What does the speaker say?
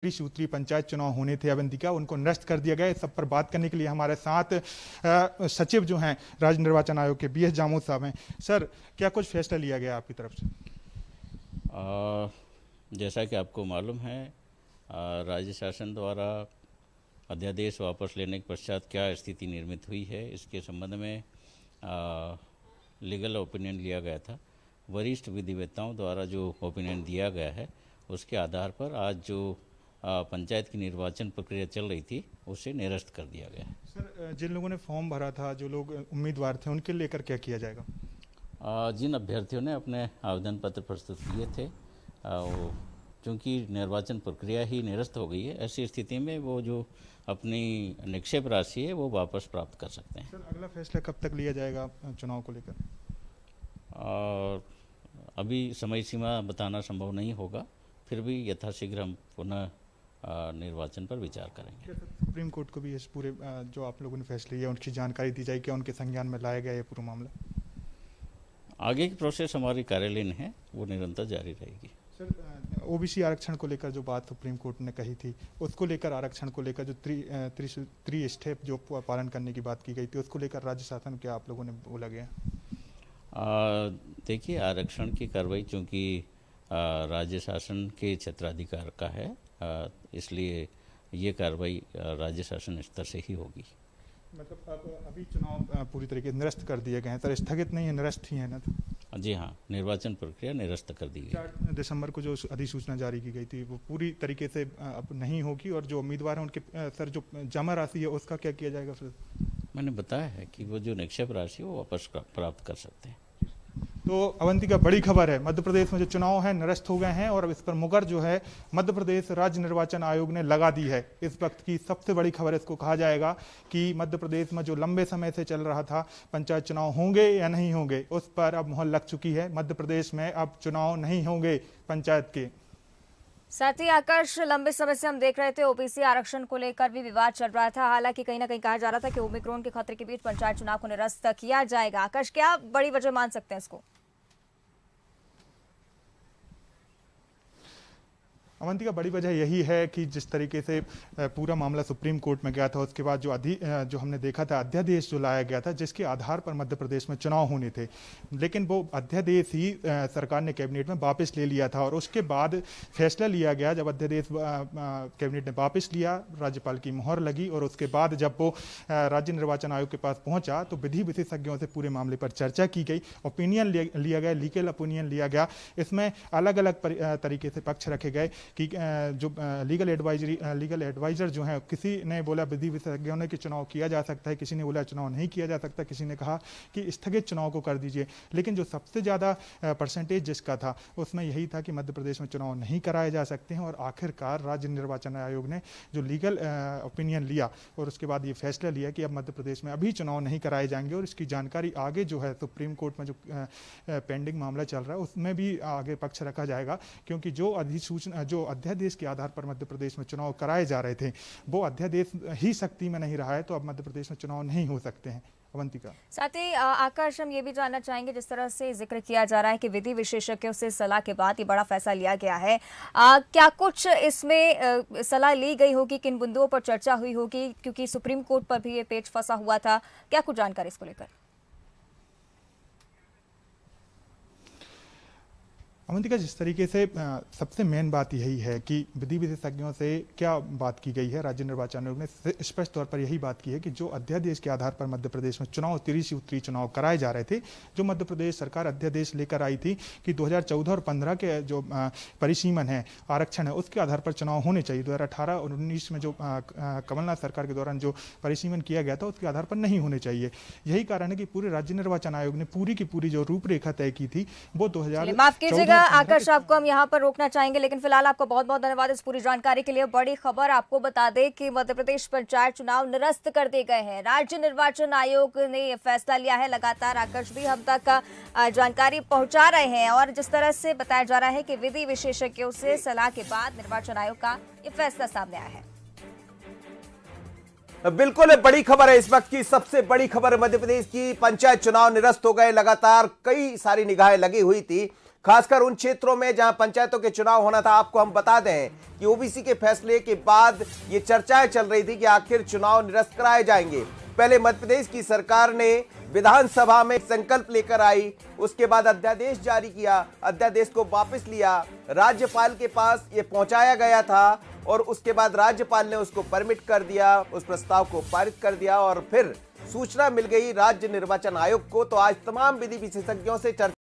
सूत्री पंचायत चुनाव होने थे अवंतिका, उनको निरस्त कर दिया गया। इस सब पर बात करने के लिए हमारे साथ सचिव जो हैं राज्य निर्वाचन आयोग के BS जामोद साहब हैं। सर, क्या कुछ फैसला लिया गया आपकी तरफ से? जैसा कि आपको मालूम है, राज्य शासन द्वारा अध्यादेश वापस लेने के पश्चात क्या स्थिति निर्मित हुई है, इसके संबंध में लीगल ओपिनियन लिया गया था। वरिष्ठ विधिवेत्ताओं द्वारा जो ओपिनियन दिया गया है उसके आधार पर आज जो पंचायत की निर्वाचन प्रक्रिया चल रही थी उसे निरस्त कर दिया गया है। सर, जिन लोगों ने फॉर्म भरा था, जो लोग उम्मीदवार थे, उनके लेकर क्या किया जाएगा? जिन अभ्यर्थियों ने अपने आवेदन पत्र प्रस्तुत किए थे, चूँकि निर्वाचन प्रक्रिया ही निरस्त हो गई है, ऐसी स्थिति में वो जो अपनी निक्षेप राशि है वो वापस प्राप्त कर सकते हैं। सर, अगला फैसला कब तक लिया जाएगा चुनाव को लेकर? अभी समय सीमा बताना संभव नहीं होगा, फिर भी यथाशीघ्र हम पुनः निर्वाचन पर विचार करेंगे। क्या सुप्रीम कोर्ट को भी इस पूरे जो आप लोगों ने फैसले लिया उनकी जानकारी दी जाएगी? क्या उनके संज्ञान में लाया गया ये पूरा मामला? आगे की प्रोसेस हमारी कार्यालयीन है, वो निरंतर जारी रहेगी। सर, OBC आरक्षण को लेकर जो बात सुप्रीम कोर्ट ने कही थी, उसको लेकर आरक्षण को लेकर जो थ्री स्टेप जो पालन करने की बात की गई थी, उसको लेकर राज्य शासन क्या आप लोगों ने बोला गया? देखिए, आरक्षण की कार्रवाई चूँकि राज्य शासन के क्षेत्राधिकार का है, इसलिए ये कार्रवाई राज्य शासन स्तर से ही होगी। मतलब अब अभी चुनाव पूरी तरीके से निरस्त कर दिए गए हैं सर? स्थगित नहीं है, निरस्त ही है ना? जी हाँ, निर्वाचन प्रक्रिया निरस्त कर दी गई। 4 दिसंबर को जो अधिसूचना जारी की गई थी वो पूरी तरीके से अब नहीं होगी, और जो उम्मीदवार हैं उनके सर जो जमा राशि है उसका क्या किया जाएगा फिर? मैंने बताया है कि वो जो निक्षेप राशि है वो वापस प्राप्त कर सकते हैं। तो अवंतिका, बड़ी खबर है, मध्य प्रदेश में जो चुनाव है निरस्त हो गए हैं और अब इस पर मुहर जो है मध्य प्रदेश राज्य निर्वाचन आयोग ने लगा दी है। इस वक्त की सबसे बड़ी खबर इसको कहा जाएगा कि मध्य प्रदेश में जो लंबे समय से चल रहा था पंचायत चुनाव होंगे या नहीं होंगे, उस पर अब मुहर लग चुकी है। मध्य प्रदेश में अब चुनाव नहीं होंगे पंचायत के। साथ ही आकाश, लंबे समय से हम देख रहे थे OBC आरक्षण को लेकर भी विवाद चल रहा था। हालांकि कहीं ना कहीं कहा जा रहा था कि ओमिक्रॉन के खतरे के बीच पंचायत चुनाव को निरस्त किया जाएगा। आकाश, क्या बड़ी वजह मान सकते हैं इसको? अवंतिका, बड़ी वजह यही है कि जिस तरीके से पूरा मामला सुप्रीम कोर्ट में गया था, उसके बाद जो हमने देखा था अध्यादेश जो लाया गया था जिसके आधार पर मध्य प्रदेश में चुनाव होने थे, लेकिन वो अध्यादेश ही सरकार ने कैबिनेट में वापस ले लिया था। और उसके बाद फैसला लिया गया, जब अध्यादेश कैबिनेट ने वापस लिया, राज्यपाल की मुहर लगी, और उसके बाद जब वो राज्य निर्वाचन आयोग के पास पहुंचा तो विधि विशेषज्ञों से पूरे मामले पर चर्चा की गई, ओपिनियन लिया गया, लीगल ओपिनियन लिया गया। इसमें अलग अलग तरीके से पक्ष रखे गए कि जो लीगल एडवाइजर जो हैं, किसी ने बोला विधि विशेषज्ञों ने कि चुनाव किया जा सकता है, किसी ने बोला चुनाव नहीं किया जा सकता, किसी ने कहा कि स्थगित चुनाव को कर दीजिए। लेकिन जो सबसे ज़्यादा परसेंटेज जिसका था उसमें यही था कि मध्य प्रदेश में चुनाव नहीं कराए जा सकते हैं। और आखिरकार राज्य निर्वाचन आयोग ने जो लीगल ओपिनियन लिया और उसके बाद ये फैसला लिया कि अब मध्य प्रदेश में अभी चुनाव नहीं कराए जाएंगे। और इसकी जानकारी आगे जो है सुप्रीम कोर्ट में जो पेंडिंग मामला चल रहा है उसमें भी आगे पक्ष रखा जाएगा, क्योंकि जो अधिसूचना जो अध्यादेश के आधार पर मध्य प्रदेश में चुनाव कराए जा रहे थे वो अध्यादेश ही शक्ति में नहीं रहा है, तो अब मध्य प्रदेश में चुनाव नहीं हो सकते हैं। अवंतिका, साथ ही आकाश, हम ये भी जानना चाहेंगे, जिस तरह से जिक्र किया जा रहा है कि विधि विशेषज्ञों से सलाह के बाद ये बड़ा फैसला लिया गया है, क्या कुछ इसमें सलाह ली गई होगी, किन बिंदुओं पर चर्चा हुई होगी, क्योंकि सुप्रीम कोर्ट पर भी ये पेच फंसा हुआ था? क्या कुछ जानकारी इसको लेकर? अवंतिका, जिस तरीके से सबसे मेन बात यही है कि विधि विशेषज्ञों से क्या बात की गई है, राज्य निर्वाचन आयोग ने स्पष्ट तौर पर यही बात की है कि जो अध्यादेश के आधार पर मध्य प्रदेश में चुनाव त्रिसूत्री चुनाव कराए जा रहे थे, जो मध्य प्रदेश सरकार अध्यादेश लेकर आई थी कि 2014 और 15 के जो परिसीमन है, आरक्षण है, उसके आधार पर चुनाव होने चाहिए। 2018 और 19 में जो कमलनाथ सरकार के दौरान जो परिसीमन किया गया था उसके आधार पर नहीं होने चाहिए। यही कारण है कि पूरे राज्य निर्वाचन आयोग ने पूरी की पूरी जो रूपरेखा तय की थी वो 2014 आकाश, आपको हम यहाँ पर रोकना चाहेंगे, लेकिन फिलहाल आपको बहुत बहुत धन्यवाद इस पूरी जानकारी के लिए। बड़ी खबर आपको बता दें कि मध्य प्रदेश पंचायत चुनाव निरस्त कर दिए गए हैं। राज्य निर्वाचन आयोग ने यह फैसला लिया है। लगातार आकाश भी हम तक जानकारी पहुंचा रहे हैं, और जिस तरह से बताया जा रहा है कि विधि विशेषज्ञों से सलाह के बाद निर्वाचन आयोग का यह फैसला सामने आया है। बिल्कुल बड़ी खबर है, इस वक्त की सबसे बड़ी खबर मध्य प्रदेश की। पंचायत चुनाव निरस्त हो गए। लगातार कई सारी निगाहें लगी हुई थी खासकर उन क्षेत्रों में जहां पंचायतों के चुनाव होना था। आपको हम बता दें कि ओबीसी के फैसले के बाद ये चर्चाएं चल रही थी कि आखिर चुनाव निरस्त कराए जाएंगे। पहले मध्य प्रदेश की सरकार ने विधानसभा में संकल्प लेकर आई, उसके बाद अध्यादेश जारी किया, अध्यादेश को वापस लिया, राज्यपाल के पास ये पहुंचाया गया था और उसके बाद राज्यपाल ने उसको परमिट कर दिया, उस प्रस्ताव को पारित कर दिया और फिर सूचना मिल गई राज्य निर्वाचन आयोग को। तो आज तमाम विधि विशेषज्ञों से चर्चा